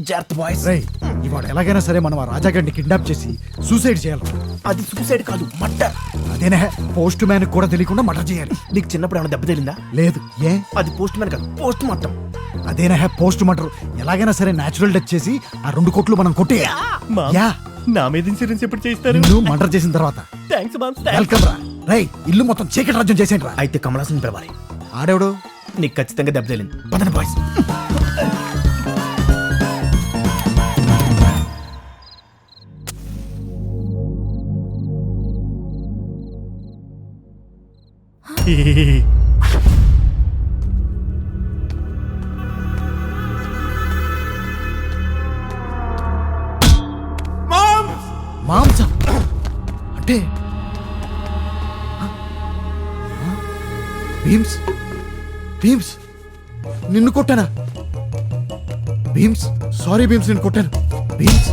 జాగ్రత్త బాయ్స్. రేయ్ ఇవాడు ఎలాగైనా సరే మనం ఆ రాజాగారిని కిడ్నాప్ చేసి సూసైడ్ చేయాలి. అది సూసైడ్ కాదు, మర్డర్. అదేనే పోస్ట్ మ్యాన్ కూడా తెలియకుండా మర్డర్ చేయాలి. నీకు చిన్నప్పుడు ఏమైనా దెబ్బ తగిలిందా? లేదు. ఏ? అది పోస్ట్ మ్యాన్ కాదు, పోస్ట్ మార్టం. అదేనా పోస్ట్ మర్డర్. ఎలాగైనా సరే నేచురల్ డెత్ చేసి ఆ 2 కోట్లు మనం కొట్టేయాలి. యా, నా మీద ఇన్సూరెన్స్ ఎప్పుడు చేస్తారు? నిన్ను మర్డర్ చేసిన తర్వాత. Thanks ma'am. వెల్కమ్ రా. రేయ్ ఇల్లు మొత్తం చీకటి రాజ్యం చేసేయండి రా. అయితే కమలాసన్ పిలవాలి. ఆడేవుడు? నీకు ఖచ్చితంగా దెబ్బ తగిలింది. పదండి బాయ్స్. మాంసం అంటే భీమ్స్. భీమ్స్ నిన్ను కొట్టానా? భీమ్స్ సారీ భీమ్స్, నిన్ను కొట్టాను. భీమ్స్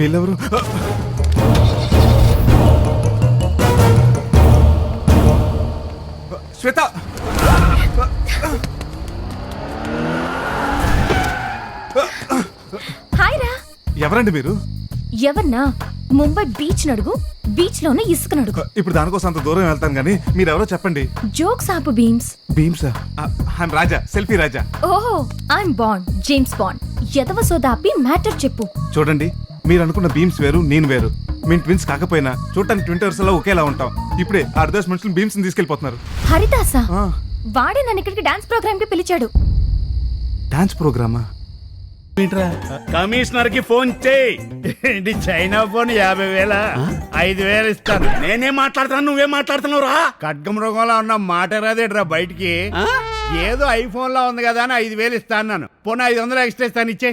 వీళ్ళెవరు? శ్వేత, హాయ్ రా. ఎవరండి మీరు? ఎవన్నా? ముంబై బీచ్ నడుగు, బీచ్ లోనే ఇసుక నడుగు. ఇప్పుడు దానికోసం అంత దూరం వెళ్తాను కానీ మీరెవరో చెప్పండి. జోక్స్ ఆపు భీమ్స్. భీమ్స్? I'm Raja, selfie Raja. ఓహో, ఐఎమ్ బాండ్, జేమ్స్ బాండ్. ఎదవ సోదాపి మ్యాటర్ చెప్పు. చూడండి, మీరు అనుకున్న భీమ్స్ వేరు, నేను వేరు. మేము ట్విన్స్ కాకపోయినా చూడటానికి ట్విన్ టవర్స్ లో ఒకేలా ఉంటాం. ఇప్పుడే 6 మనుషులు భీమ్స్ తీసుకెళ్లిపోతున్నారు. హరిదాసా? వాడే నన్ను ఇక్కడికి డాన్స్ ప్రోగ్రామ్ కి పిలిచాడు. డాన్స్ ప్రోగ్రామా? కమిషనర్ కి ఫోన్ చేయి. ఇది చైనా ఫోన్ 50,000, 5,000 ఇస్తాను. నేనేం మాట్లాడుతున్నా, నువ్వేం మాట్లాడుతున్నావు రా? ఖడ్గ మృగంలో ఉన్న మాట రాదేట్రా బయటికి. ఏదో ఐఫోన్ లో ఉంది కదా అని 5,000 ఇస్తాను. పోనీ 500 ఎక్స్ట్రా ఇస్తాను, ఇచ్చే.